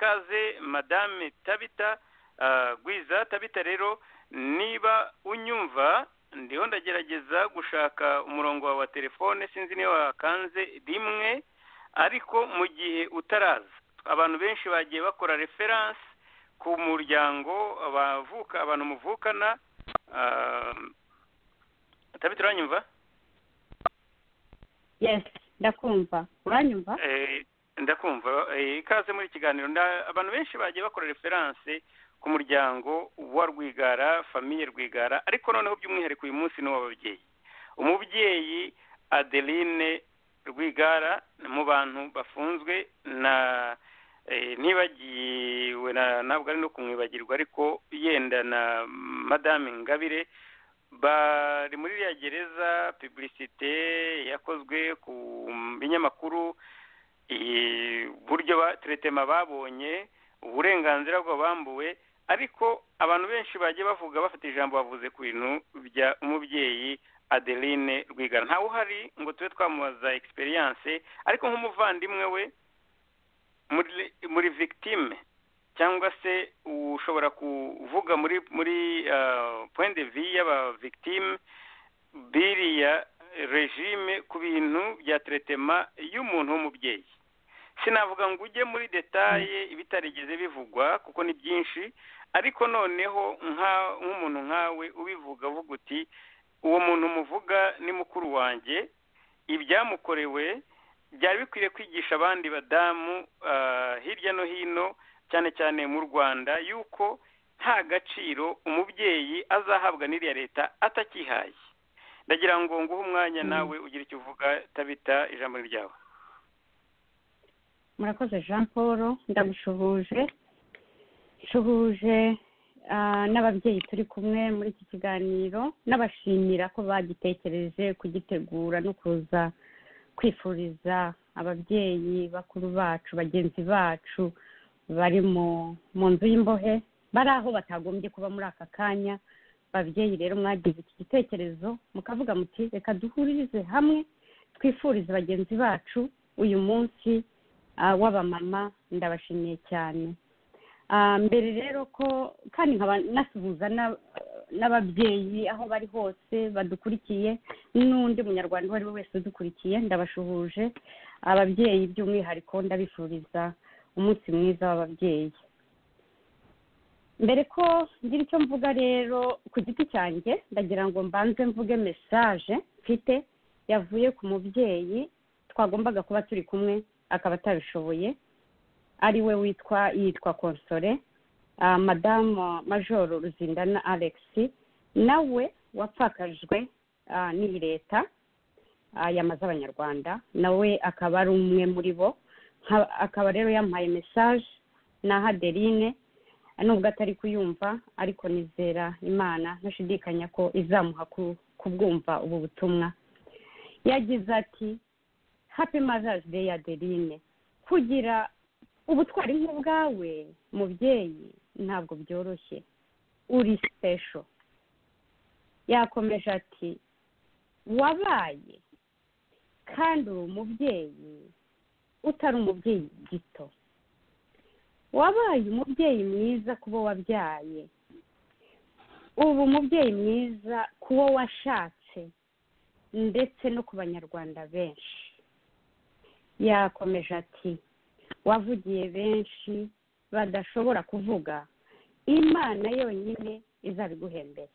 ikaze madame Tabita Gwiza. Tabita rero niba unyumva ndiho ndagerageza gushaka umurongo wa telefone, sinzi niba wakanze rimwe, ariko mu gihe utaraza abantu benshi bagiye bakora reference ku muryango abantu muvukana. Tabita uranyumva? Yes, ndakumva. Uranyumva? Ndakumva. Ikaze muri kiganiro. Abantu benshi bagiye bakora reference ku muryango wa Rwigara, famille Rwigara, ariko noneho by'umwihariko uyu munsi ni w'ababyeyi. Umubyeyi Adeline Rwigara mu bantu bafunzwe na ntibagiwe ntabwo ari no kumwibagirwa, ariko yenda na madame Ngabire bari muri ya gereza. Publicité yakozwe ku binyamakuru, buryo tretema babonye, uburenganzira bwo bambuwe, ariko abantu benshi bagiye bavuga bafite ijambo bavuze ku bintu bya umubyeyi Adeline Rwigara. Ntawe uhari ngo tube twamubaza experience, ariko nk'umuvandimwe we muri victime, cyangwa se ushobora kuvuga muri point de vue y'aba victime biriya regime ku bintu bya traitement y'umuntu w'umubyeyi. Sinavuga ngo ujye muri detaye ibitarigeze bivugwa kuko ni byinshi, ariko noneho nk'umuntu nkawe ubivuga uvuga uti uwo muntu muvuga ni mukuru wanjye, ibyamukorewe byari bikwiriye kwigisha abandi badamu hirya no hino, cyane cyane mu Rwanda, yuko nta gaciro umubyeyi azahabwa n'iriya leta atakihaye. Ndagira ngo nguhe umwanya nawe ugira icyo uvuga. Tabita, ijambo ryawe. Murakoze Jean Paul, ndagushuhuje n'ababyeyi turi kumwe muri iki kiganiro, n'abashimira ko bagitekereje kugitegura no kuza kwifuriza ababyeyi bakuru bacu, bagenzi bacu bari mu nzu y'imbohe, bari aho batagombye kuba muri aka kanya. Babyeyi rero mwagize iki gitekerezo mukavuga muti reka duhuririze hamwe twifurize bagenzi bacu uyu munsi w'abamama. Ndabashimiye cyane. Mbere rero ko kandi nkaba nasuhuza n'ababyeyi aho bari hose badukurikiye, n'undi munyarwanda uwo ari we wese udukurikiye, ndabashuhuje. Ababyeyi by'umwihariko ndabifuriza umunsi mwiza w'ababyeyi. Mbere ko ngira icyo mvuga rero ku giti cyanjye, ndagira ngo mbanze mvuge message mfite yavuye ku mubyeyi twagombaga kuba turi kumwe akaba atabishoboye, ari we yitwa Console, Madame Major Ruzindana Alex, nawe wapfakajwe n'iyi leta yamaze abanyarwanda, nawe akaba ari umwe muri bo. Akaba rero yampaye message na Adeline, nubwo atari kuyumva, ariko nizera Imana ntashidikanya ko izamuha kubwumva ubu butumwa. Yagize ati Happy Mother's Day Adeline, kugira ubutwari nk'ubwawe mubyeyi ntabwo byoroshye, uri special. Yakomeje ati wabaye kandi uri umubyeyi utari umubyeyi gito, wabaye umubyeyi mwiza kubo wabyaye, ubu umubyeyi mwiza kuwo washatse, ndetse no ku banyarwanda benshi. Yakomeje ati wavugiye benshi badashobora kuvuga, Imana yonyine izabiguhembera.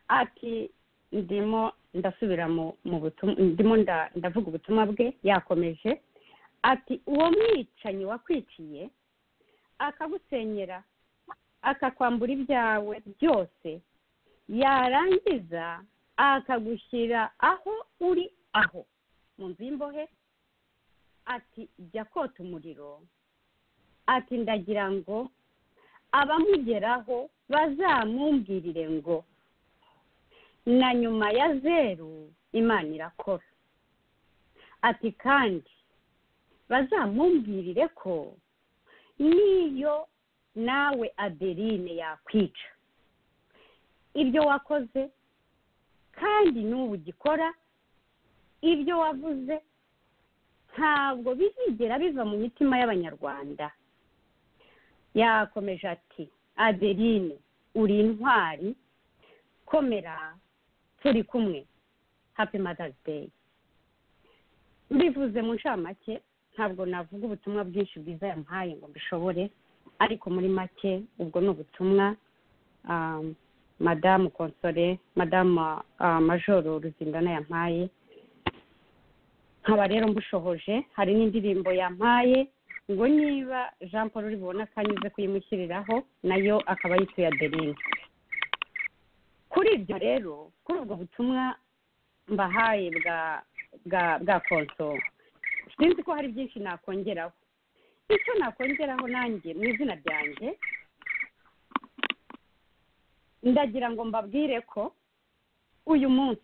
Ati ndimo ndasubira mu butumwa, ndimo ndavuga ubutumwa bwe. Yakomeje ati uwo mwicanyi wakwiciye akagusenyera akakwambura ibyawe byose, yarangiza akagushyira aho uri, aho mu nzu y'imbohe, ati jya kota umuriro. Ati ndagira ngo abamugeraho bazamumbwirire ngo na nyuma ya zeru Imana irakora. Ati kandi bazamumbwirire ko niyo nawe Adeline yakwica, ibyo wakoze kandi n'ubu ugikora, ibyo wavuze ntabwo bizigera biva mu mitima y'abanyarwanda. Yakomeje ati Adeline uri intwari, komera turi kumwe, happy Mother's Day. Mbivuze mu ncamake, ntabwo navuga ubutumwa bwinshi bwiza yampaye ngo mbishobore, ariko muri make ubwo ni ubutumwa madamu Konsole, madamu Majoro Ruzindana yampaye. Nkaba rero mbushohoje. Hari n'indirimbo yampaye ngo niba Jean Paul uri bubona akanyuze kuyimushyiriraho, nayo akaba yituye Adeline. Kuri ibyo rero, kuri ubwo butumwa mbahaye bwa Konsole, sinzi ko hari byinshi nakongeraho. Icyo nakongeraho nanjye mu izina ryanjye, ndagira ngo mbabwire ko uyu munsi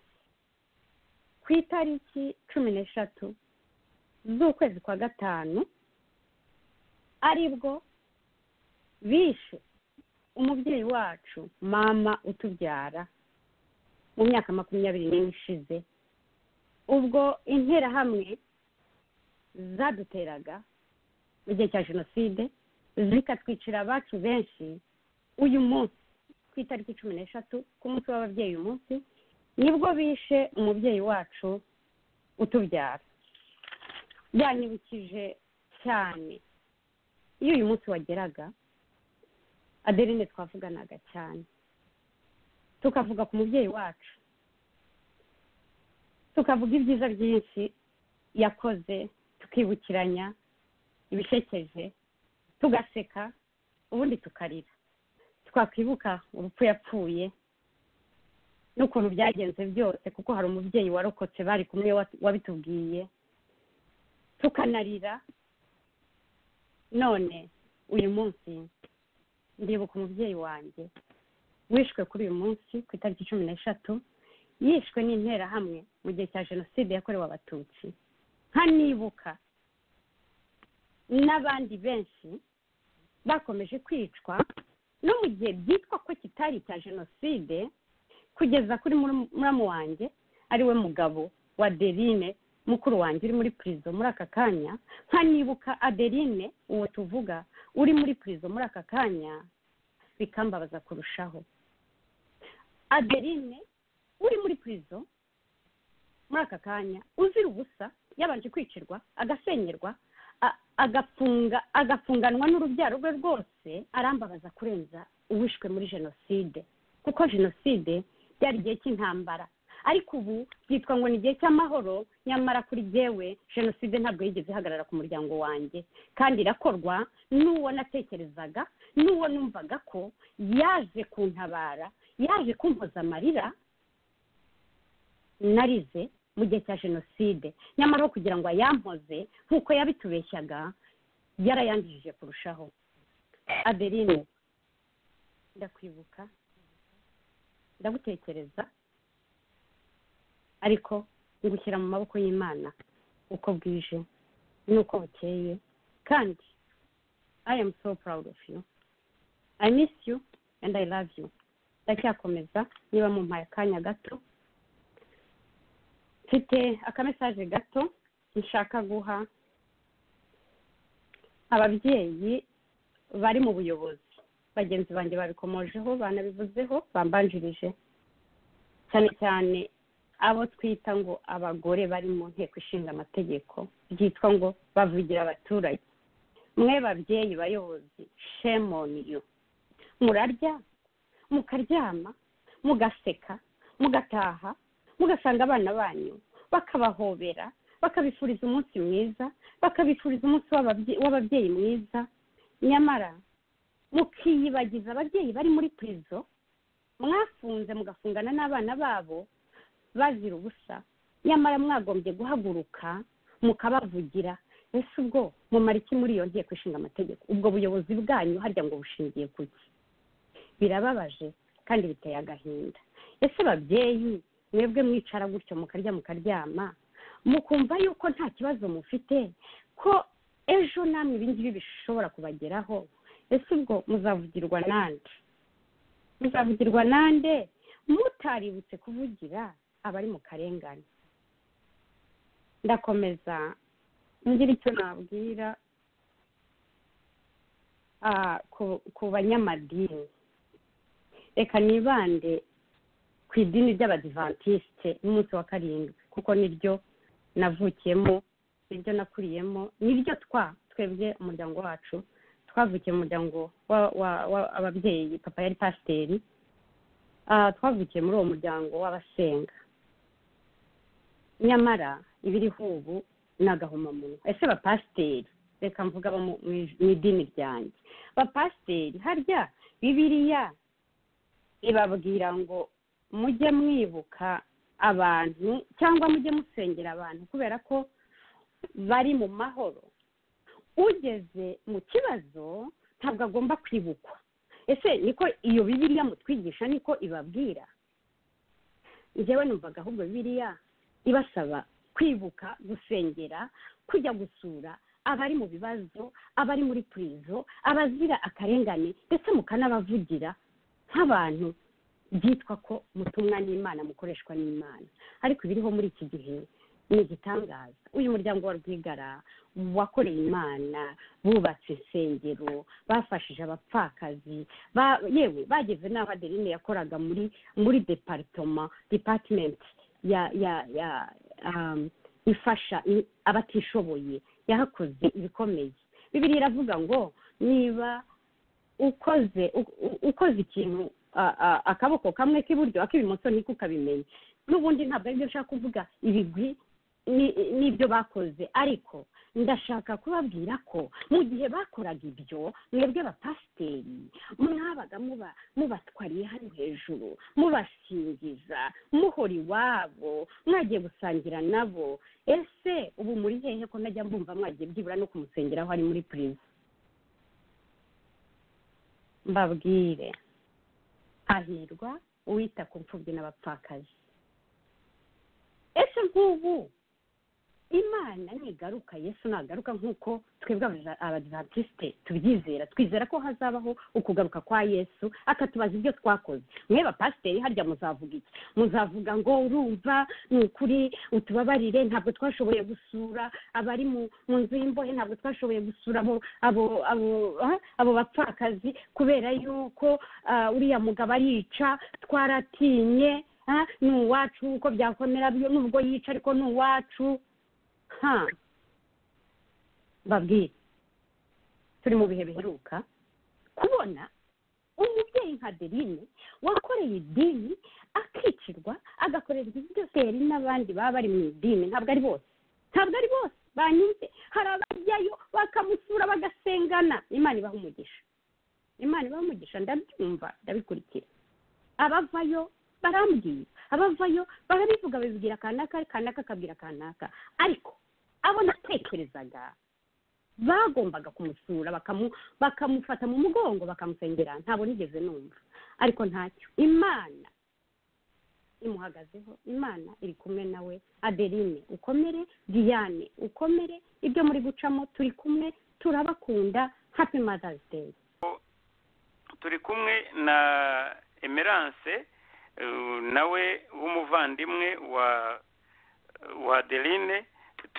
ku itariki 13 z'ukwezi kwa gatanu aribwo bishe umubyeyi wacu mama utubyara mu myaka 21 ishize, ubwo interahamwe zaduteraga mu gihe cya jenoside zikatwicira abacu benshi. Uyu munsi ku itariki 13 ku munsi w'ababyeyi, uyu munsi nibwo bishe umubyeyi wacu utubyara. Byanyibukije cyane iyo uyu munsi wageraga, Adeline twavuganaga cyane, tukavuga ku mubyeyi wacu, tukavuga ibyiza byinshi yakoze, tukibukiranya ibishekeje, tugaseka, ubundi tukarira. Twakwibuka urupfu yapfuye n'ukuntu byagenze byose, kuko hari umubyeyi warokotse bari kumwe wabitubwiye, tukanarira. None uyu munsi ndibuka umubyeyi wanjye wishwe kuri uyu munsi ku itariki 13, yishwe n'interahamwe mu gihe cya jenoside yakorewe abatutsi. Nkanibuka n'abandi benshi bakomeje kwicwa no mu gihe byitwa ko kitari cya jenoside, kugeza kuri muramu wanjye ariwe mugabo wa Adeline, mukuru wanjye uri muri prison muri aka kanya. Nkanibuka Adeline uwo tuvuga uri muri prison muri aka kanya, bikambabaza kurushaho. Adeline uri muri prison muri aka kanya uzira ubusa, yabanje kwicirwa, agasenyerwa, agafunganwa n'urubyaro rwe rwose. Arambabaza kurenza uwishwe muri jenoside, kuko jenoside byari igihe cy'intambara, ariko ubu byitwa ngo ni igihe cy'amahoro. Nyamara kuri jyewe jenoside ntabwo yigeze ihagarara ku muryango wanjye, kandi irakorwa n'uwo natekerezaga, n'uwo numvaga ko yaje kuntabara, yaje kumpoza amarira narize mu gihe cya jenoside. Nyamara kugira ngo ayampoze nk'uko yabitubeshyaga, yarayangije kurushaho. Adeline, ndakwibuka, ndagutekereza, ariko ngushyira mu maboko y'Imana uko bwije n'uko bukeye. Kandi I am so proud of you. I miss you and I love you. Ndacyakomeza. Niba mumpaye akanya gato, mfite akamesaje gato nshaka guha ababyeyi bari mu buyobozi. Bagenzi banjye babikomojeho, banabivuzeho, bambanjirije, cyane cyane abo twita ngo abagore bari mu nteko ishinga amategeko, byitwa ngo bavugira abaturage. Mwe babyeyi bayobozi, shame on you. Murarya, mukaryama, mugaseka, mugataha, mugasanga abana banyu bakabahobera, bakabifuriza umunsi mwiza, bakabifuriza umunsi w'ababyeyi mwiza. Nyamara mukiyibagiza ababyeyi bari muri prison, mwafunze mugafungana n'abana babo bazira ubusa. Nyamara mwagombye guhaguruka mukabavugira. Ese ubwo mumara iki muri iyo nteko ishinga amategeko? Ubwo buyobozi bwanyu harya ngo bushingiye kuki? Birababaje kandi biteye agahinda. Ese babyeyi mwebwe mwicara gutyo mukarya mukaryama, mukumva yuko nta kibazo mufite, ko ejo namwe ibingibi bishobora kubageraho? Ese ubwo muzavugirwa nande? Muzavugirwa nande mutaributse kuvugira abari mu karengane? Ndakomeza ngira icyo nabwira ku banyamadini. Reka nibande ku idini ry'abadivantisite n'umunsi wa karindwi, kuko niryo navukiyemo, niryo nakuriyemo, niryo twebwe umuryango wacu twavukiye mu muryango w'ababyeyi. Papa yari pasiteri, twavukiye muri uwo muryango w'abasenga. Nyamara ibiriho ubu ni agahomamunwa. Ese bapasiteri, reka mvuga abo mu idini ryanjye, bapasiteri harya Bibiliya ibabwira ngo mujye mwibuka abantu cyangwa mujye musengera abantu kubera ko bari mu mahoro? Ugeze mu kibazo ntabwo agomba kwibukwa. Ese niko iyo Bibiliya mutwigisha, niko ibabwira? Njyewe numvaga ahubwo Bibiliya ibasaba kwibuka, gusengera, kujya gusura abari mu bibazo, abari muri purizo, abazira akarengane, ndetse mukanabavugira nk'abantu byitwa ko mutumwa n'Imana, mukoreshwa n'Imana. Ariko ibiriho muri iki gihe ni igitangaza. Uyu muryango wa Rwigara wakoreye Imana, bubatse insengero, bafashije abapfakazi, yewe bageze n'aho Adeline yakoraga muri department ifasha abatishoboye, yahakoze ibikomeye. Bibiliya iravuga ngo niba ukoze ikintu akaboko kamwe k'iburyo ak'ibumoso ntikukabimenye. N'ubundi ntabwo aribyo nshaka kuvuga ibigwi n'ibyo bakoze, ariko ndashaka kubabwira ko mu gihe bakoraga ibyo, mwebwe abapasiteri mwabaga mubatwariye hano hejuru, mubasingiza, muhora iwabo, mwagiye gusangira nabo. Ese ubu muri hehe ko najya mbumva mwagiye byibura no kumusengeraho ari muri purize? Mbabwire, hahirwa uwita ku mfubyi n'abapfakazi. Ese nk'ubu Imana nigaruka, Yesu nagaruka nk'uko twebwe abadivantisite tubyizera, twizera ko hazabaho ukugaruka kwa Yesu akatubaza ibyo twakoze. Mwe bapasiteri harya muzavuga iki? Muzavuga ngo urumva ni ukuri utubabarire, ntabwo twashoboye gusura abari mu nzu y'imbohe, ntabwo twashoboye gusura abo bapfakazi kubera yuko uriya mugabo arica, twaratinye, ni uwacu uko byakomera nubwo yica ariko ni uwacu. Babwire, turi mu bihe biheruka kubona umubyeyi nka Adeline wakoreye idini akicirwa, agakorerwa ibyo byose. Hari n'abandi baba bari mu idini, ntabwo ari bose banyuze. Hari abajyayo bakamusura bagasengana. Imana ibaha umugisha, ndabyumva, ndabikurikira. Abavayo barambwira, abavayo barabivuga, babibwira kanaka akabwira kanaka, ariko abo natekerezaga bagombaga kumusura bakamufata mu mugongo bakamusengera, ntabwo nigeze numva. Ariko ntacyo, Imana imuhagazeho, Imana iri kumwe nawe. Adeline ukomere, Diane ukomere, ibyo muri gucamo turi kumwe, turabakunda. Happy Mother's Day. Turi kumwe na Emerance nawe w'umuvandimwe wa Adeline.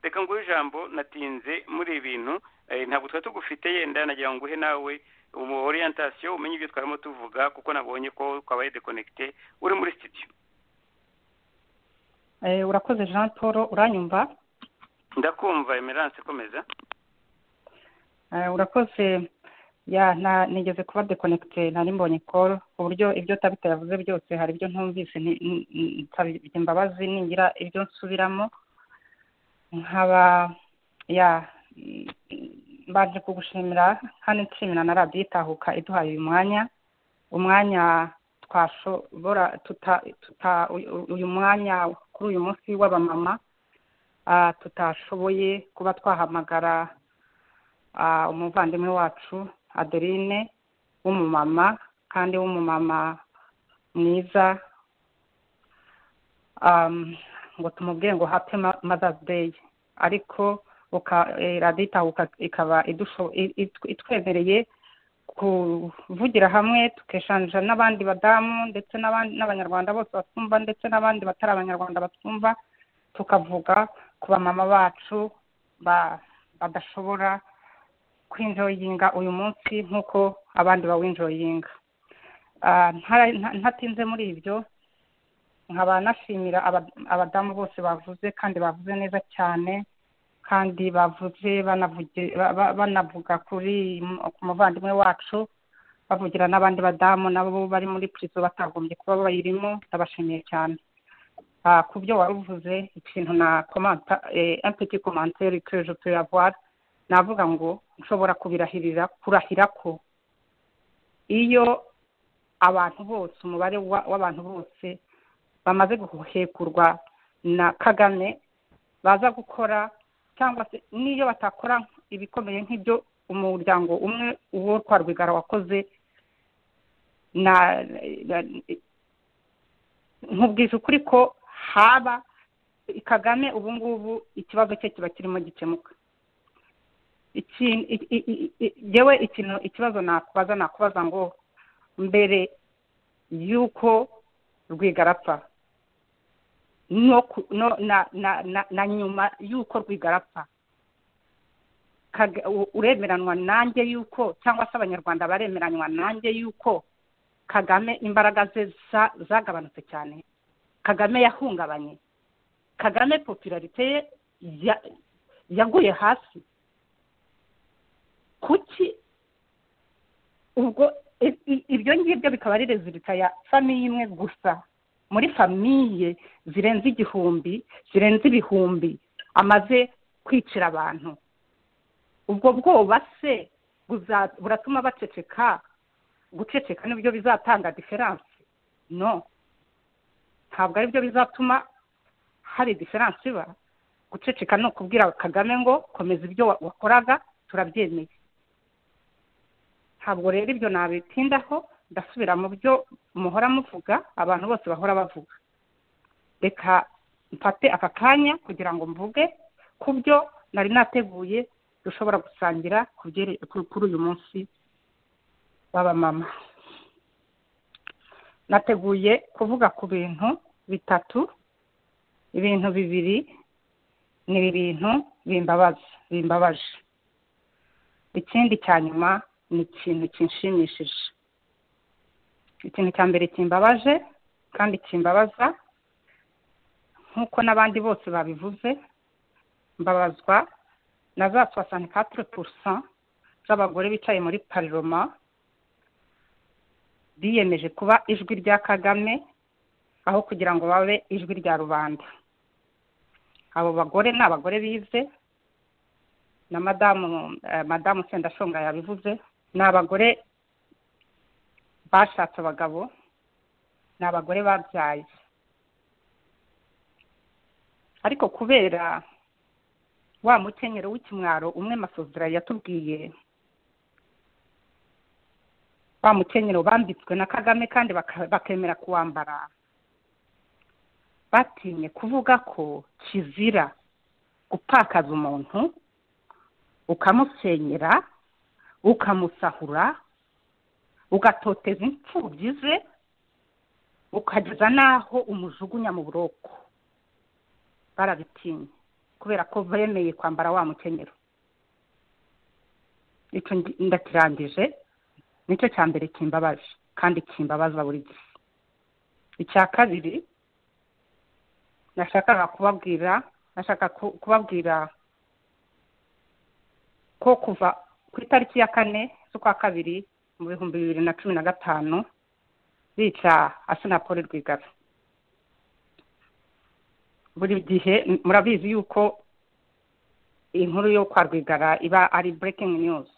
Reka nguhe ijambo, natinze muri ibintu, ntabwo twari tugufite, yenda nagira ngo uhe nawe orientation, umenye ibyo twarimo tuvuga, kuko nabonye ko twabaye deconnecté uri muri studio. Urakoze Jean Paul, uranyumva? Ndakumva Emerance, komeza. Urakoze. Nigeze kuba deconnecté, nari mbonye call, ku buryo ibyo Tabita yavuze byose hari ibyo ntumvise, nsabye imbabazi ningira ibyo nsubiramo. Nkaba baje kugushimira kandi nshimira na Radio Itahuka iduhaye uyu umwanya twashobora uyu mwanya kuri uyu munsi w'abamama tutashoboye kuba twahamagara umuvandimwe wacu Adeline w'umumama, kandi w'umumama mwiza, ngo tumubwire ngo Happy Mother's Day. Ariko Radio Itahuka ikaba itwemereye kuvugira hamwe, tukeshanja n'abandi badamu ndetse n'abanyarwanda bose batwumva, ndetse n'abandi batari abanyarwanda batwumva, tukavuga ku bamama bacu badashobora kwinjoyinga uyu munsi nk'uko abandi bawinjoyinga. Ntatinze muri ibyo, nkaba nashimira abadamu bose bavuze kandi bavuze neza cyane, kandi bavuze banavuga ku muvandimwe wacu, bavugira n'abandi badamu nabo bari muri prison batagombye kuba bayirimo. Ndabashimiye cyane. Ku byo waruvuze, ikintu na un petit commentaire que je peux avoir, navuga ngo nshobora kurahira ko iyo abantu bose, umubare w'abantu bose bamaze guhekurwa na Kagame, baza gukora cyangwa se niyo batakora ibikomeye nk'ibyo umuryango umwe uwo kwa Rwigara wakoze, nkubwije ukuri ko haba Kagame ubu ngubu ikibazo cye kiba kirimo gikemuka. Yewe ikibazo nakubaza ngo mbere yuko Rwigara apfa na nyuma yuko Rwigara apfa, uremeranwa nanjye yuko, cyangwa se abanyarwanda baremeranwa nanjye yuko Kagame imbaraga ze zagabanutse cyane, Kagame yahungabanye, Kagame popularite ye yaguye hasi? Kuki ubwo ibyo ngibyo bikaba ari resulta ya famiye imwe gusa muri famiye zirenze ibihumbi amaze kwicira abantu? Ubwo bwoba se buratuma guceceka nibyo bizatanga difference? No, ntabwo ari byo bizatuma hari difference iba. Guceceka no kubwira Kagame ngo komeza ibyo wakoraga, turabyemeye. Ntabwo rero ibyo nabitindaho, ndasubira mu byo muhora muvuga, abantu bose bahora bavuga. Reka mfate aka kanya kugira ngo mvuge ku byo nari nateguye dushobora gusangira kuri uyu munsi w'abamama. Nateguye kuvuga ku bintu bitatu. Ibintu bibiri ni ibintu bimbabaje. Ikindi cya nyuma ni ikintu kinshimishije. Ikintu cya mbere kimbabaje kandi kimbabaza, nk'uko n'abandi bose babivuze, mbabazwa na za 64% z'abagore bicaye muri parlement biyemeje kuba ijwi rya Kagame aho kugira ngo babe ijwi rya rubanda. Abo bagore ni abagore bize, na madamu Sendashonga yabivuze, ni abagore bashatse abagabo, ni abagore babyaye. Ariko kubera wa mukenyero w'ikimwaro umwe Masozera yatubwiye, wa mukenyero bambitswe na Kagame kandi bakemera kuwambara, batinye kuvuga ko kizira gupakaza umuntu, ukamusenyera, ukamusahura, ugatoteza imfubyi ze, ukageza naho umujugunya mu buroko. Barabitinye kubera ko bemeye kwambara wa mukenyero. Icyo ndakirangije, nicyo cya mbere kimbabaje kandi kimbabaza buri gihe. Icya kabiri nashaka kubabwira ko kuva ku itariki ya 4 z'ukwa kabiri mu 2015 bica Assinapol Rwigara. Buri gihe murabizi yuko inkuru yo kwa Rwigara iba ari breaking news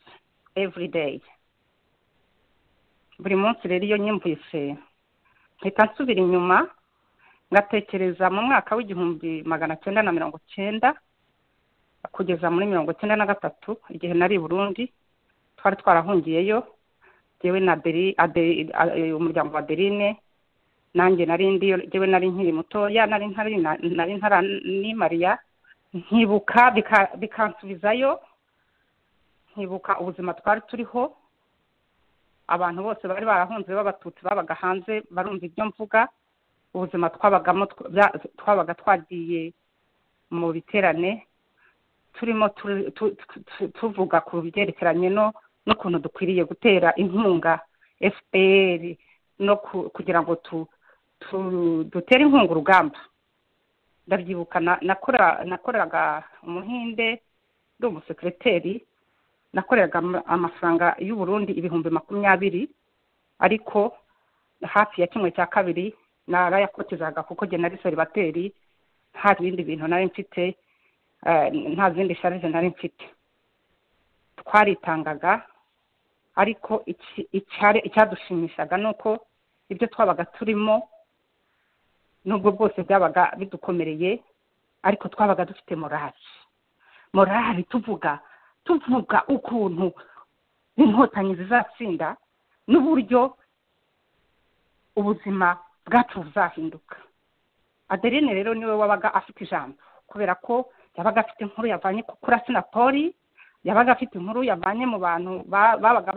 every day. Buri munsi rero iyo nyumvise mpita nsubira inyuma ngatekereza mu mwaka w'1990 kugeza muri 1993 igihe nari Burundi, twari twarahungiyeyo jewe na umuryango wa Berine, nanjye jewe nari nkiri mutoya, nari ni Maria, nkibuka bikansubizayo, nkibuka ubuzima twari turiho. Abantu bose bari barahunze b'abatutsi babaga hanze barumva ibyo mvuga, ubuzima twabaga twagiye mu biterane, turimo tuvuga ku byerekeranye n'ukuntu dukwiriye gutera inkunga FPR no kugira ngo dutere inkunga urugamba. Ndabyibuka nakoreraga umuhinde ndi umusekreteri, nakoreraga amafaranga y'u Burundi 20,000, ariko hafi ya 1/2 narayakotezaga kuko je nari celibateri, nta bindi bintu nari mfite, nta zindi charge nari mfite. Twaritangaga, ariko icyadushimishaga nuko ibyo twabaga turimo nubwo bwose byabaga bidukomereye, ariko twabaga dufite morali tuvuga ukuntu inkotanyi zizatsinda n'uburyo ubuzima bwacu buzahinduka. Adeline rero niwe wabaga afite ijambo, kubera ko yabaga afite inkuru yavanye kuri Sinapoli, yabaga afite inkuru yavanye mu bantu babaga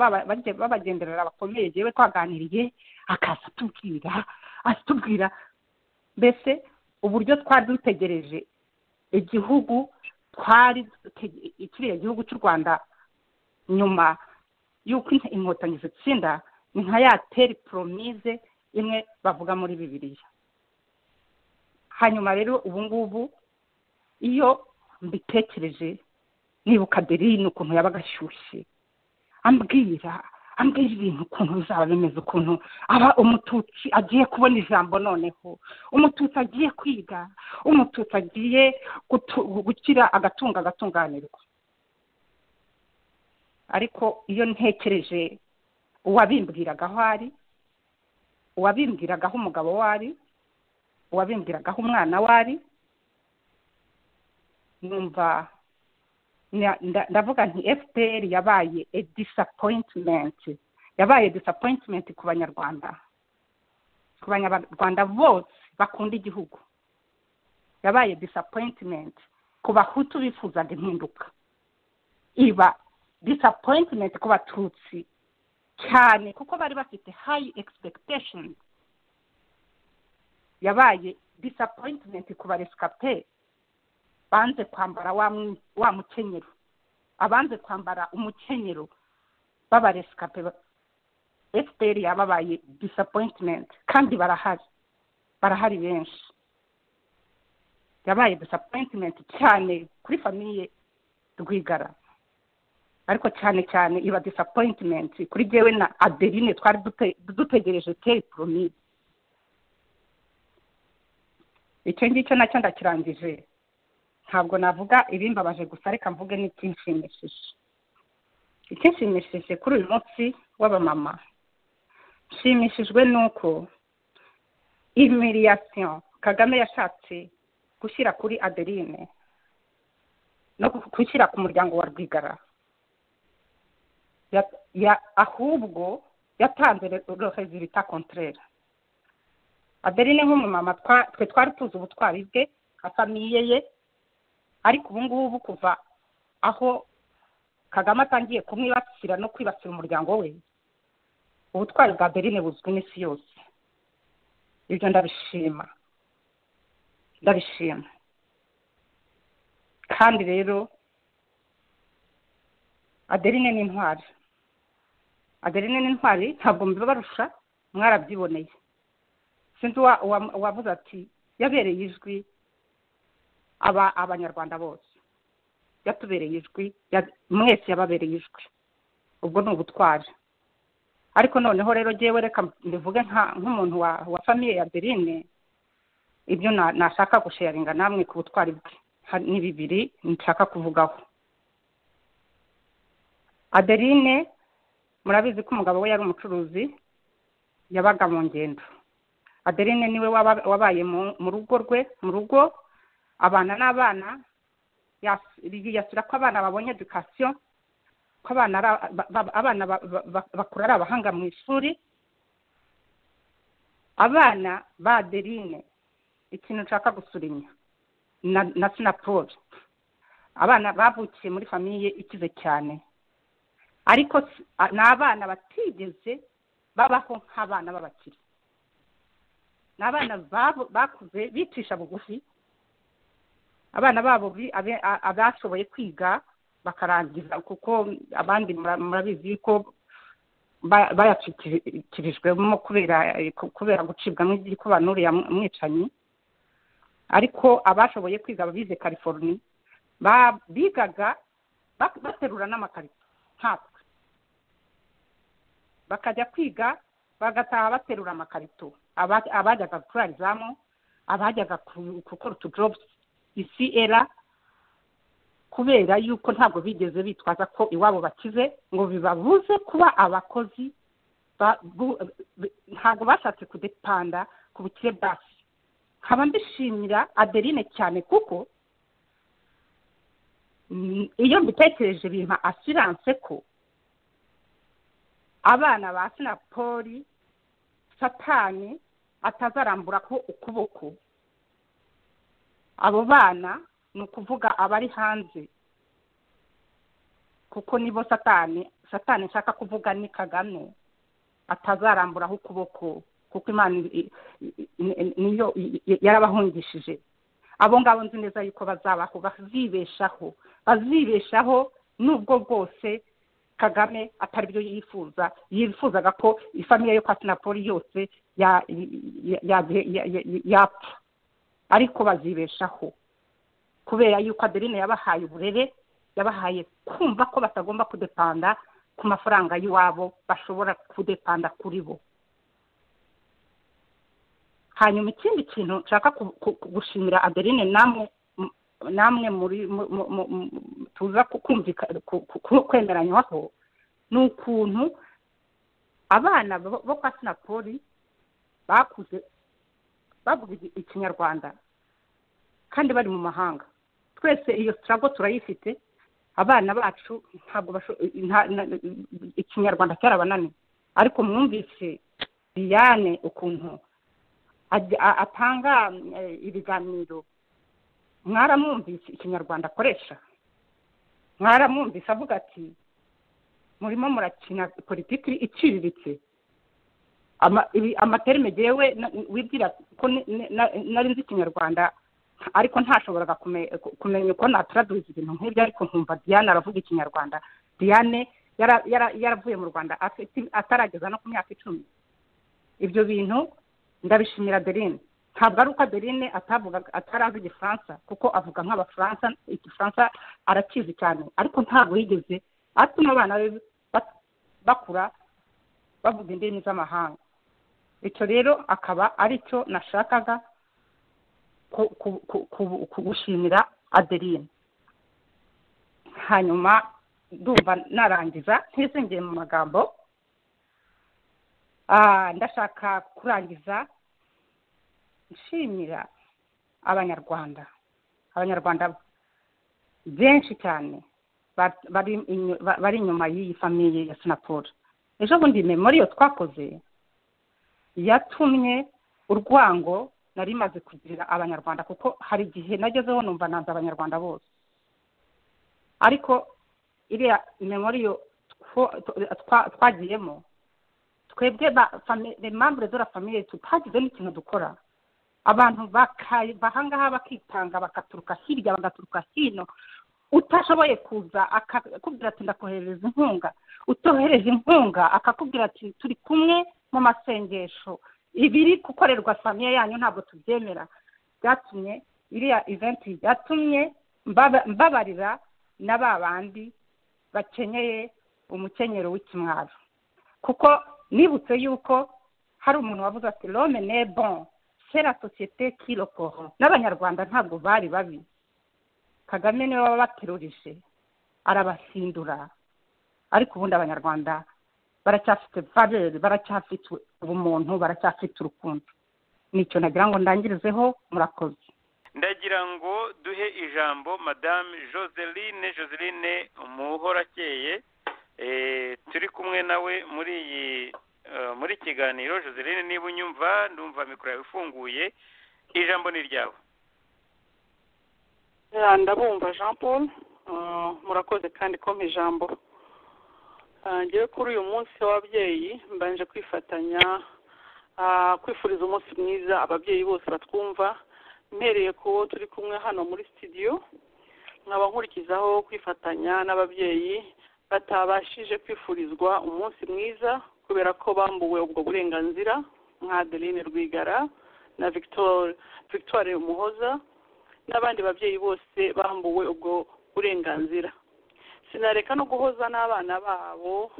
babagenderera bakomeye, yewe twaganiriye akaza atubwira mbese uburyo twari dutegereje igihugu, kiriya gihugu cy'u Rwanda nyuma y'uko inkotanyi zitsinda, ni nka ya teri promise imwe bavuga muri Bibiliya. Hanyuma rero ubu ngubu iyo mbitekereje nibuka Adeline ukuntu yabaga ashyushye, ambwira ibintu ukuntu bizaba bimeze, ukuntu aba umututsi agiye kubona ijambo, noneho umututsi agiye kwiga, umututsi agiye gukira agatunganirwa. Ariko iyo ntekereje uwabimbwiragaho ari, uwabimbwiragaho umugabo wari, uwabimbwiragaho umwana wari, numva ndavuga nti FPR yabaye disappointment ku banyarwanda bose bakunda igihugu, yabaye disappointment ku bahutu bifuzaga impinduka, iba disappointment ku batutsi cyane kuko bari bafite high expectations, yabaye disappointment ku barescape banze kwambara wa mukenyero, abanze kwambara umukenyero b'abarescape. FPR yababaye disappointment, kandi barahari benshi. Yabaye disappointment cyane kuri famiye Rwigara, ariko cyane iba disappointment kuri jewe na Adeline twari dutegereje teri promise. Icyo ngicyo nacyo ndakirangije, ntabwo navuga ibimbabaje gusa, reka mvuge n'ikinshimishije. Ikinshimishije kuri uyu munsi w'abamama, nshimishijwe nuko humiliation Kagame yashatse gushyira kuri Adeline no gushyira ku muryango wa Rwigara, ahubwo yatanze le résultat contraire. Adeline nk'umumama twe twari tuzi ubutwari bwe nka famiye ye, ariko ubu ngubu kuva aho Kagame atangiye kumwibasira no kwibasira umuryango we, ubutwari bwa Adeline buzwi n'isi yose. Ibyo ndabishima. Kandi rero Adeline ni intwari. Ntabwo mbibarusha, mwarabyiboneye. Sinzi wavuze ati yabereye ijwi abanyarwanda bose, yatubereye ijwi, mwese yababereye ijwi. Ubwo ni ubutwari. Ariko noneho rero jewe reka mbivuge nk'umuntu wa famiye ya Adeline, ibyo nashaka gusharinga namwe ku butwari bwe ni bibiri nshaka kuvugaho. Adeline murabizi ko umugabo we yari umucuruzi, yabaga mu ngendo. Adeline niwe wabaye mu rugo abana n'abana, yasura ko abana babonye education, ko abana bakura ari abahanga mu ishuri. Abana ba Adeline, ikintu nshaka gusulinya na Sinapoli, abana bavukiye muri famiye ikize cyane, ariko n'abana batigeze babaho nk'abana b'abakire. N'abana bakuze bicisha bugufi, abana babo abashoboye kwiga bakarangiza, kuko abandi murabizi ko bayacikirijwemo kubera gucibwamo igikuba n'uriya mwicanyi. Ariko abashoboye kwiga bize California bigaga baterura n'amakarito nkatwe, bakajya kwiga bagataha baterura amakarito, abajyaga kurarizamu, abajyaga gukora utujobs ICR, kubera yuko ntabwo bigeze bitwaza ko iwabo bakize ngo bibabuze kuba abakozi, ntabwo bashatse kudepanda ku bukire bwasi. Nkaba mbishimira Adeline cyane, kuko iyo mbitekereje bimpa assurance ko abana ba Sinapoli Satani atazaramburaho ukuboko. Abo bana ni ukuvuga abari hanze, kuko nibo Satani nshaka kuvuga ni Kagame, atazaramburaho ukuboko, kuko Imana niyo yarabahungishije. Abo ngabo nzi neza yuko bazabaho, bazibeshaho nubwo bwose Kagame atari byo yifuzaga ko ifamiye yo kwa Sinapoli yose yapfa, ariko bazibeshaho kubera yuko Adeline yabahaye uburere, yabahaye kumva ko batagomba kudepanda ku mafaranga y'iwabo, bashobora kudepanda kuri bo. Hanyuma ikindi kintu nshaka gushimira Adeline, namwe muri tuza kwemeranywaho, ni ukuntu abana bo kwa Sinapoli bakuze bavuga ikinyarwanda kandi bari mu mahanga. Twese iyo struggle turayifite, abana bacu ntabwo ikinyarwanda cyarabananiye, ariko mwumvise Diane ukuntu atanga ibiganiro, mwaramwumvise ikinyarwanda akoresha, mwaramwumvise avuga ati murimo murakina politiki iciriritse. Amaterime jewe wibwira ko nari nzi ikinyarwanda, ariko ntashoboraga kumenya uko natradwiza ibintu nk'ibyo, ariko nkumva Diane aravuga ikinyarwanda. Diane yaravuye mu Rwanda atarageza no ku myaka 10. Ibyo bintu ndabishimira Adeline. Ntabwo ari uko Adeline atarazi Igifaransa, kuko avuga nk'Abafaransa, Igifaransa arakizi cyane, ariko ntabwo yigeze atuma abana be bakura bavuga indimi z'amahanga. Icyo rero akaba ari cyo nashakaga kugushimira Adeline. Hanyuma ndumva narangiza ntizingiye mu magambo. Ndashaka kurangiza nshimira abanyarwanda benshi cyane bari inyuma y'iyi famiye ya Sinapoli. Ejo bundi memoriyo twakoze yatumye urwango nari maze kugirira abanyarwanda, kuko hari igihe nagezeho numva nanze abanyarwanda bose, ariko iriya memoriyo twagiyemo twebwe les membres de la famille tutagize n'ikintu dukora. Abantu bahangaha bakitanga, bakaturuka hirya bagaturuka hino, utashoboye kuza akakubwira ati ndakohereza inkunga, utohereje inkunga akakubwira ati turi kumwe mu masengesho, ibiri gukorerwa famiye yanyu ntabwo tubyemera. Byatumye iriya event yatumye mbabarira na babandi bakenyeye umukenyero w'ikimwaro, kuko nibutse yuko hari umuntu wavuze ati l'homme n'est bon, c'est la société qui le corrompt. N'abanyarwanda ntabwo bari babi, Kagame niwe wabaterurije arabasindura, ariko ubundi abanyarwanda baracyafite valeur, baracyafite ubumuntu, baracyafite urukundo. Nicyo nagira ngo ndangirizeho. Murakoze. Ndagira ngo duhe ijambo Madame Joseline Umuhorakeye, turi kumwe nawe muri kiganiro. Joseline, niba unyumva, ndumva mikoro yawe ifunguye, ijambo ni ryawe. Ndabumva Jean Paul, murakoze kandi ko ijambo. Ngewe kuri uyu munsi w'ababyeyi mbanje kwifatanya kwifuriza umunsi mwiza ababyeyi bose batwumva, mpereye ko turi kumwe hano muri studio nkaba nkurikizaho kwifatanya n'ababyeyi batabashije kwifurizwa umunsi mwiza kubera ko bambuwe ubwo burenganzira nka Adeline Rwigara na Victoire Umuhoza n'abandi babyeyi bose bambuwe ubwo burenganzira. Sinareka no guhoza n'abana babo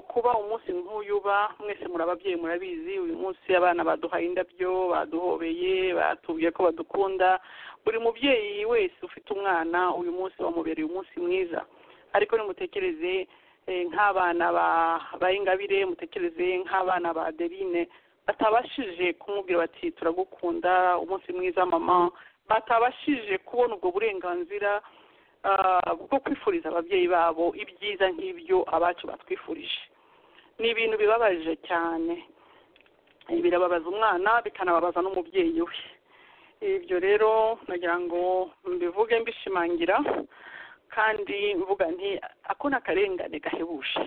kuba umunsi nk'uyu mwese muri ababyeyi murabizi uyu munsi abana baduhaye indabyo baduhobeye batubwiye ko badukunda. Buri mubyeyi wese ufite umwana uyu munsi wamubereye umunsi mwiza, ariko nimutekereze nk'abana ba Ingabire, mutekereze nk'abana ba Adeline batabashije kumubwira bati turagukunda umunsi mwiza mama, batabashije kubona ubwo burenganzira bwo kwifuriza ababyeyi babo ibyiza nk'ibyo abacu batwifurije. Ni ibintu bibabaje cyane, birababaza umwana bikanababaza n'umubyeyi we. Ibyo rero nagira ngo mbivuge mbishimangira kandi mvuga nti ako n'akarengane gahebuje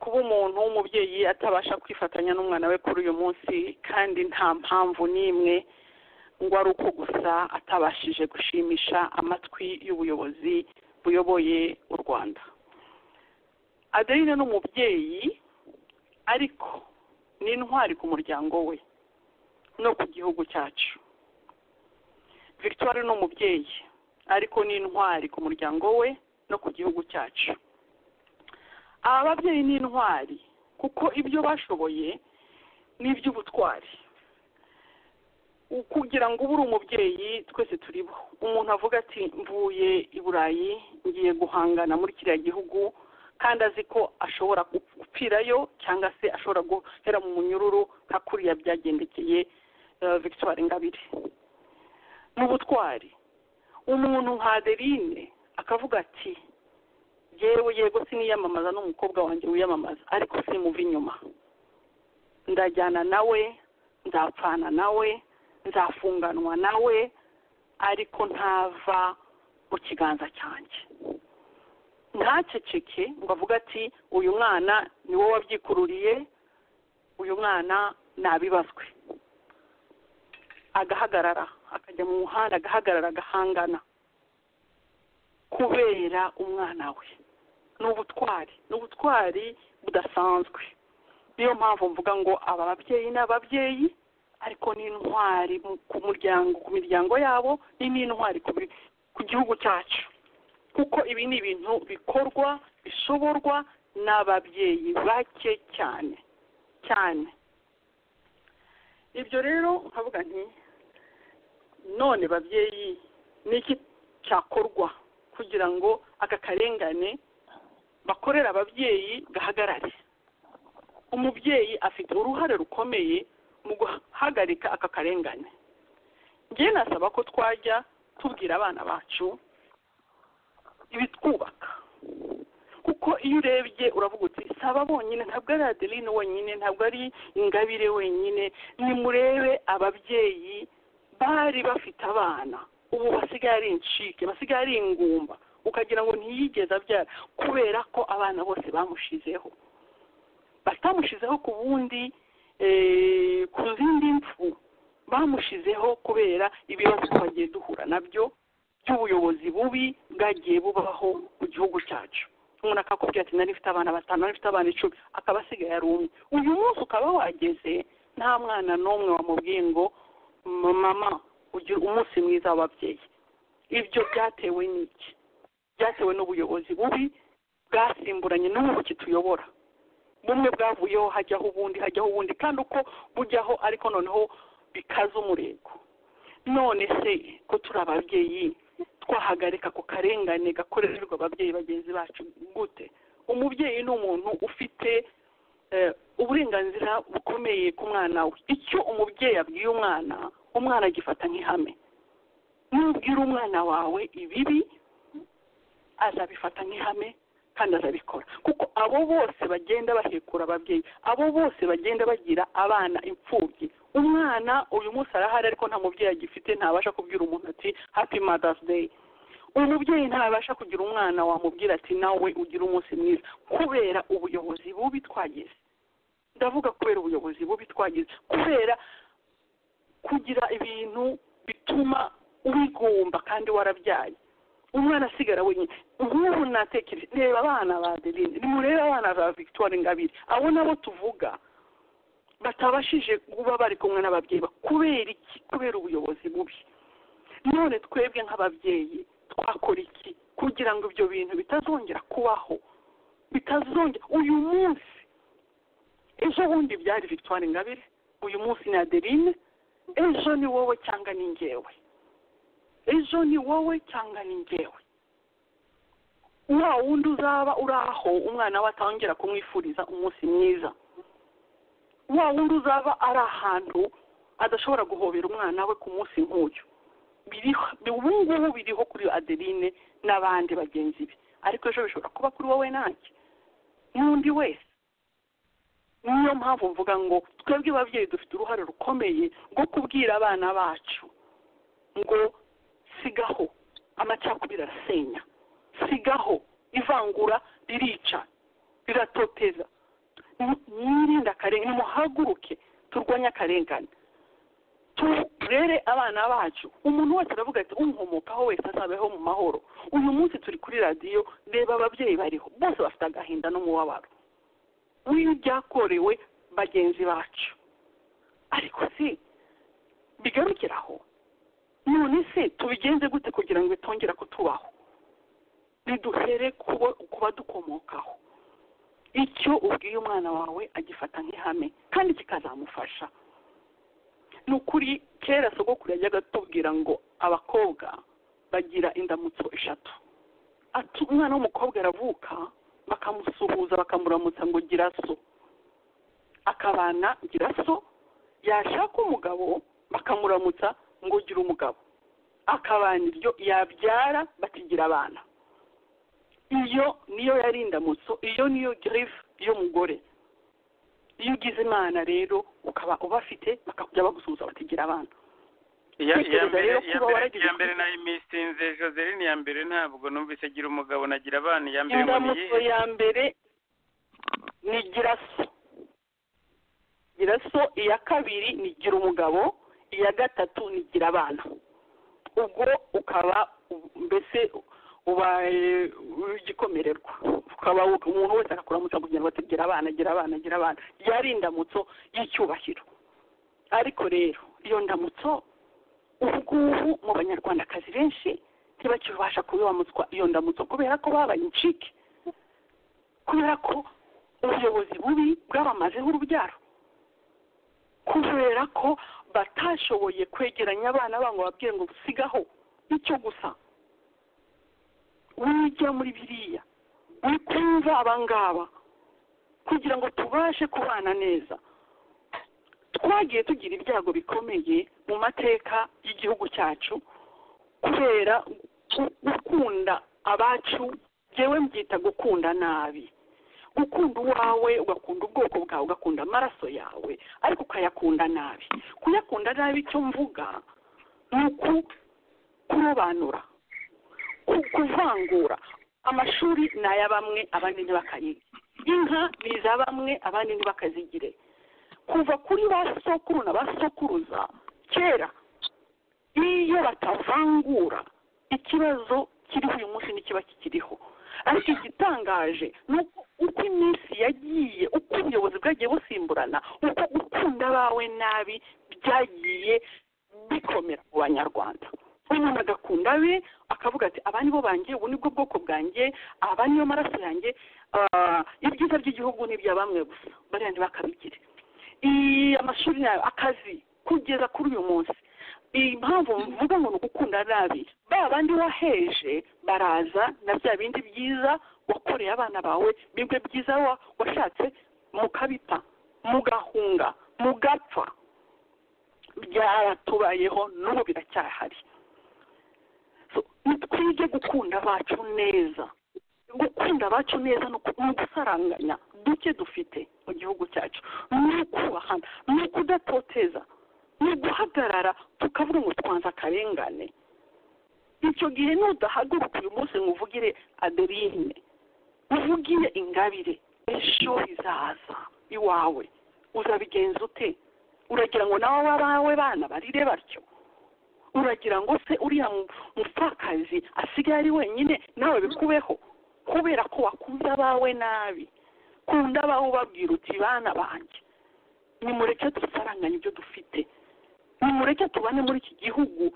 kuba umuntu w'umubyeyi atabasha kwifatanya n'umwana we kuri uyu munsi kandi nta mpamvu n'imwe ngo ari uko gusa atabashije gushimisha amatwi y'ubuyobozi buyoboye u Rwanda. Adeline ni umubyeyi ariko ni intwari ku muryango we no ku gihugu cyacu. Victoire ni umubyeyi ariko ni intwari ku muryango we no ku gihugu cyacu. Aba babyeyi ni intwari kuko ibyo bashoboye ni iby'ubutwari. Kugira ngo ube uri umubyeyi twese turibo. Umuntu avuga ati mvuye i Burayi ngiye guhangana muri kiriya gihugu kandi azi ko ashobora gupfirayo cyangwa se ashobora guhera mu munyururu nka kuriya byagendekeye Victoire Ingabire. Mu butwari umuntu nka Adeline akavuga ati yewe yego siniyamamaza n'umukobwa wanjye wiyamamaza ariko simuva inyuma, ndajyana nawe, nzapfana nawe, nzafunganwa nawe, ariko ntava mu kiganza cyanjye. Ntaceceke ngo avuga ati uyu mwana ni wowe wabyikururiye, uyu mwana nabibazwe. Agahagarara akajya mu muhanda, agahagarara agahangana kubera umwana we. Ni ubutwari budasanzwe. Niyo mpamvu mvuga ngo aba babyeyi ni ababyeyi ariko ni intwari ku miryango yabo, ni n'intwari ku gihugu cyacu, kuko ibi ni ibintu bikorwa bishoborwa n'ababyeyi bake cyane cyane. Ibyo rero nkavuga nti none babyeyi niki cyakorwa kugira ngo aka karengane bakorera ababyeyi gahagarare. Umubyeyi afite uruhare rukomeye mu guhagarika aka karengane. Ngiye nasaba ko twajya tubwira abana bacu ibitwubaka, kuko iyo urebye uravuga uti saba bonyine, ntabwo ari Adeline wenyine, ntabwo ari Ingabire wenyine, nimurebe ababyeyi bari bafite abana ubu basigaye ari incike, basigaye ari ingumba, ukagira ngo ntiyigeze abyara kubera ko abana bose bamushizeho. Batamushizeho ku bundi ku zindi mpfu, bamushizeho kubera ibibazo twagiye duhura nabyo by'ubuyobozi bubi bwagiye bubaho mu gihugu cyacu. Umuntu akakubwira ati nari mfite abana 5, nari mfite abana 10, akaba asigaye ari umwe. Uyu munsi ukaba wageze nta mwana n'umwe wamubwiye ngo mama ugira umunsi mwiza w'ababyeyi. Ibyo byatewe n'iki? Byatewe n'ubuyobozi bubi bwasimburanye n'ubu kituyobora. Bumwe bwavuyeho hajyaho ubundi kandi uko bujyaho ariko noneho bikaza umurego. None se ko turi ababyeyi twahagarika ku karengane gakorerwa ababyeyi bagenzi bacu gute? Umubyeyi ni umuntu ufite uburenganzira bukomeye ku mwana we. Icyo umubyeyi abwiye umwana agifata nk'ihame. Nubwira umwana wawe ibibi azabifata nk'ihame kandi azabikora, kuko abo bose bagenda bahekura ababyeyi, abo bose bagenda bagira abana imfubyi. Umwana uyu munsi arahari ariko nta mubyeyi agifite, ntabasha kubwira umuntu ati happy Mother's Day. Umubyeyi ntabasha kugira umwana wamubwira ati nawe ugira umunsi mwiza kubera ubuyobozi bubi twagize. Ndavuga kubera ubuyobozi bubi twagize, kubera kugira ibintu bituma wigomba kandi warabyaye umwana asigara wenyine. Nk'ubu natekereje reba abana ba Adeline, nimurebe abana ba Victoire Ingabire, abo nabo tuvuga batabashije kuba bari kumwe n'ababyeyi kubera iki? Kubera ubuyobozi bubi. None twebwe nk'ababyeyi twakora iki kugira ngo ibyo bintu bitazongera kubaho, bitazongera? Uyu munsi, ejo bundi byari Victoire Ingabire, uyu munsi ni Adeline, ejo ni wowe cyangwa ni njyewe, ejo ni wowe cyangwa ni njyewe. Wa wundi uzaba uri aho umwana we atongera kumwifuriza umunsi mwiza, wa wundi uzaba ari ahantu adashobora guhobera umwana we ku munsi nk'uyu. Ubu ngubu biriho kuri Adeline n'abandi bagenzi be, ariko ejo bishobora kuba kuri wowe nanjye n'undi wese. Niyo mpamvu mvuga ngo twebwe ababyeyi dufite uruhare rukomeye rwo kubwira abana bacu ngo sigaho amacakubiri arasenya, sigaho ivangura ririca riratoteza, mwirinde akarengane, muhaguruke turwanye akarengane, turere abana bacu. Umuntu wese aravuga ati unkomokaho wese azabeho mu mahoro. Uyu munsi turi kuri radiyo, reba ababyeyi bariho bose bafite agahinda n'umubabaro w'ibyakorewe bagenzi bacu, ariko si bigarukiraho. None se tubigenze gute kugira ngo bitongera kutubaho? Niduhere kuba dukomokaho. Icyo ubwiye umwana wawe agifata nk'ihame kandi kikazamufasha. Ni ukuri kera sogokuru yajyaga atubwira ngo abakobwa bagira indamutso 3. Ati umwana w'umukobwa aravuka bakamusuhuza bakamuramutsa ngo gira so, akabana gira so, yashaka umugabo bakamuramutsa ngo gira umugabo, akabana iryo yabyara bakigira abana. Iyo niyo yari indamutso, iyo niyo grief y'umugore. Iyo ugize imana rero ukaba ubafite bakajya bagusuhuza batigira abana. Ya mbere na imisinze Joseline, ya mbere ntabwo numvise gira umugabo nagira abana. Ya mbere indamutso ya mbere ni gira so, gira so. Iya kabiri ni gira umugabo, iya gatatu ni gira abana. Ubwo ukaba mbese ubaye igikomererwa, ukaba umuntu wese akakuramutsa kugira ngo atigira abana, gira abana, gira abana. Yari indamutso y'icyubahiro. Ariko rero iyo ndamutso ubu mu banyarwandakazi benshi ntibakibasha kubibamutswa iyo ndamutso kubera ko babaye incike, kubera ko ubuyobozi bubi bwabamazeho urubyaro, kubera ko batashoboye kwegeranya abana babo babwire ngo sigaho icyo gusa. Wijya muri biriya uri kumva abangaba kugira ngo tubashe kubana neza. Twagiye tugira ibyago bikomeye mu mateka y'igihugu cyacu kubera gukunda abacu. Jewe mbyita gukunda nabi, gukunda uwawe ugakunda ubwoko bwawe ugakunda amaraso yawe, ariko ukayakunda nabi. Kuyakunda nabi icyo mvuga ni kurobanura, kuvangura. Amashuri ni aya bamwe abandi ntibakayiga, inka ni iza bamwe abandi ntibakazigire. Kuva kuri ba sokuru na ba sokuruza kera, iyo batavangura ikibazo kiriho uyu munsi n'ikiba kikiriho. Ariko igitangaje ni uko iminsi yagiye, uko ubuyobozi bwagiye busimburana, uko gukunda abawe nabi byagiye bikomera mu banyarwanda. Umuntu agakunda be akavuga ati aba nibo banjye, ubu nibwo bwoko bwanjye, aba niyo maraso yanjye, ibyiza by'igihugu ni ibya bamwe gusa, bariya ntibakabigire. Amashuri nayo, akazi, kugeza kuri uyu munsi. Impamvu mvuga ngo ni ugukunda nabi, ba bandi waheje baraza na bya bindi byiza wakoreye abana bawe, bimwe byiza washatse mukabita, mugahunga, mugapfa. Byaratubayeho n'ubu biracyahari. Twige gukunda abacu neza. Gukunda abacu neza ni ugusaranganya duke dufite mu gihugu cyacu, ni ukubahana, ni ukudatoteza, ni uguhagarara tukavuga ngo twanze akarengane. Icyo gihe nudahaguruka uyu munsi ngo uvugire Adeline, uvugire Ingabire, ejo bizaza iwawe. Uzabigenza ute? uragira ngo nawe abawe bana barire batyo? Uragira ngo se uriya mupfakazi asigaye ari wenyine nawe bikubeho kubera ko wakunze abawe nabi? Kunda abawe ubabwira uti bana banjye nimureke dusaranganye ibyo dufite, nimureke tubane muri iki gihugu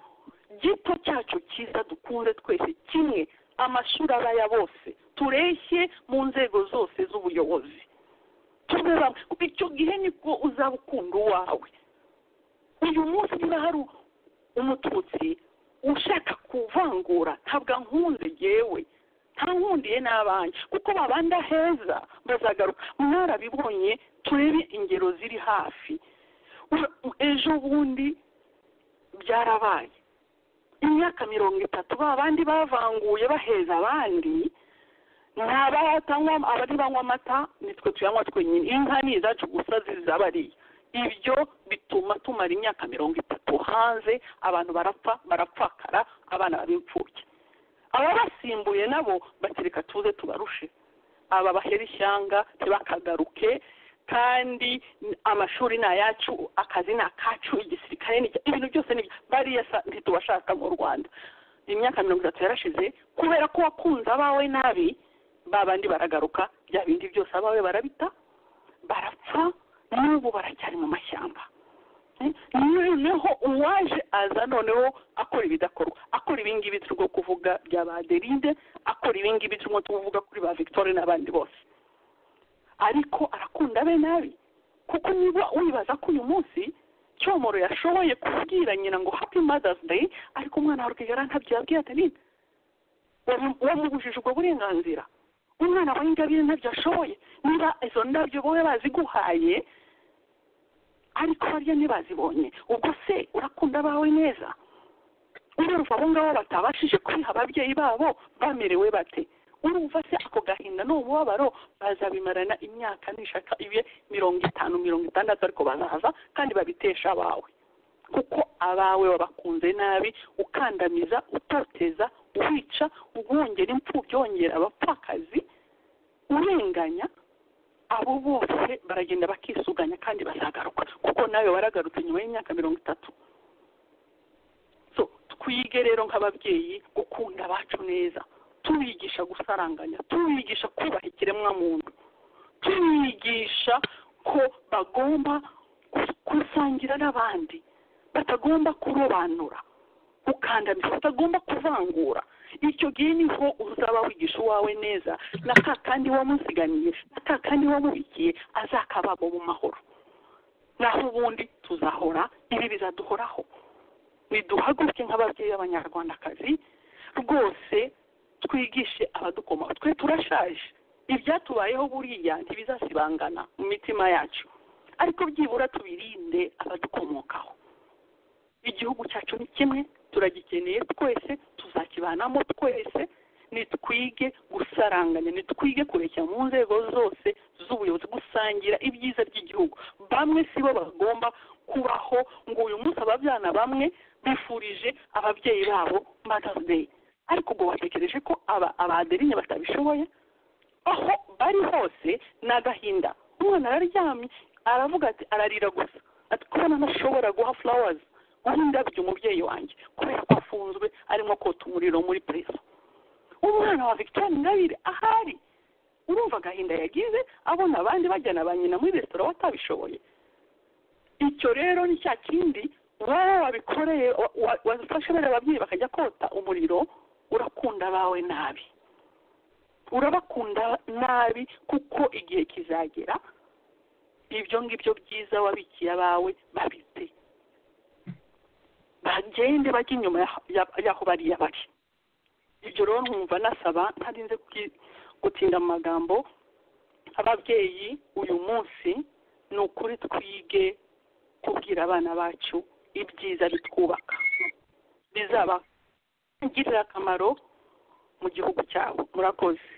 gito cyacu cyiza dukunze twese kimwe, amashuri abaya bose tureshye mu nzego zose z'ubuyobozi tube bamwe. Icyo gihe nibwo uzaba ukunda uwawe. Uyu munsi niba hari umututsi ushaka kuvangura ntabwo ankunze yewe, nta nkundiye n'abanjye kuko babanda heza bazagaruka. Mwarabibonye, turebe ingero ziri hafi. Ejo bundi byarabaye imyaka 30 babandi bavanguye baheza abandi, abari banywa amata nitwe tuyanywa twenyine, inka ni izacu gusa zizabariye. Ibyo bituma tumara imyaka 30 hanze, abantu barapfakara, abana babipfubye. Ababasimbuye nabo bakireka tuze tubarushe, aba bahera ishyanga ntibakagaruke, kandi amashuri ni ayacu, akazi ni akacu, igisirikare ni ibintu byose ni bariya ntitubashaka mu Rwanda. Imyaka 30 yarashize kubera ko wakunze abawe nabi, babandi baragaruka, bya bindi byose abawe barabita barapfa, n'ubu baracyari mu mashyamba. Noneho uwaje aza noneho akora ibidakorwa, akora ibingibi turimo kuvuga byaba Adeline, akora ibingibi turimo tuvuga kuri ba Victoire n'abandi bose, ariko arakunda be nabi. Kuko niba wibaza ko uyu munsi Cyomoro yashoboye kubwira nyina ngo Happy Mother's Day, ariko umwana wa Rwigara ntabyo yabwiye Adeline, wamubujije ubwo burenganzira. Umwana wa Ingabire ntabyo ashoboye, niba izo ndabyo bowe baziguhaye ariko bariya ntibazibonye, ubwo se urakunda abawe neza? Urumva abo ngabo batabashije kwiha ababyeyi babo bamerewe bate? Urumva se ako gahinda n'umubabaro bazabimarana imyaka nishaka ibe 50-60 ariko bazaza kandi babitesha abawe, kuko abawe wabakunze nabi, ukandamiza, utoteza, uwica, ubwongera imfubyi, byongera abapfakazi, urenganya. Abo bose baragenda bakisuganya kandi bazagaruka, kuko nawe waragarutse nyuma y'imyaka 30. So twige rero nk'ababyeyi gukunda abacu neza, tubigisha gusaranganya, tubigisha kubaha ikiremwa muntu, tubigisha ko bagomba gusangira n'abandi, batagomba kurobanura, ukandamiza, batagomba kuvangura. Icyo gihe niho uzaba wigisha uwawe neza, na kandi wamusiganiye, na kandi wamubikiye azakababo mu mahoro. Naho ubundi tuzahora, ibi bizaduhoraho. Niduhaguruke nk'ababyeyi b'Abanyarwandakazi rwose, twigishe abadukoma. Twe turashaje, ibyatubayeho buriya ntibizasibangana mu mitima yacu, ariko byibura tubirinde abadukomokaho. Igihugu cyacu ni kimwe, turagikeneye twese, tuzakibanamo twese. Nitwige gusaranganya, nitwige kurekera mu nzego zose z'ubuyobozi, gusangira ibyiza by'igihugu. Bamwe sibo bagomba kubaho ngo uyu munsi ababyana bamwe bifurije ababyeyi babo Mother's Day, ariko ubwo watekereje ko Abadeline batabishoboye? Aho bari hose n'agahinda. Umwana araryamye aravuga ati, ararira gusa ati, kubona ntashobora guha flowers, guha indabyo umubyeyi wanjye kubera ko afunzwe arimo kota umuriro muri preso. Umwana wa Victoire Ingabire ahari, urumva agahinda yagize abona abandi bajyana ba nyina muri resitora batabishoboye. Icyo rero ni cya kindi wowe wabikoreye, wafashe bariya ababyeyi bakajya kota umuriro. Urakunda abawe nabi, urabakunda nabi, kuko igihe kizagera ibyo ngibyo byiza wabikiye abawe babite, bagende bajya inyuma y'aho bariya bari. Ibyo rero nkumva nasaba, ntarinze gutinda mu magambo, ababyeyi uyu munsi ni ukuri twige kubwira abana bacu ibyiza bitwubaka, bizabagirira akamaro mu gihugu cyabo. Murakoze.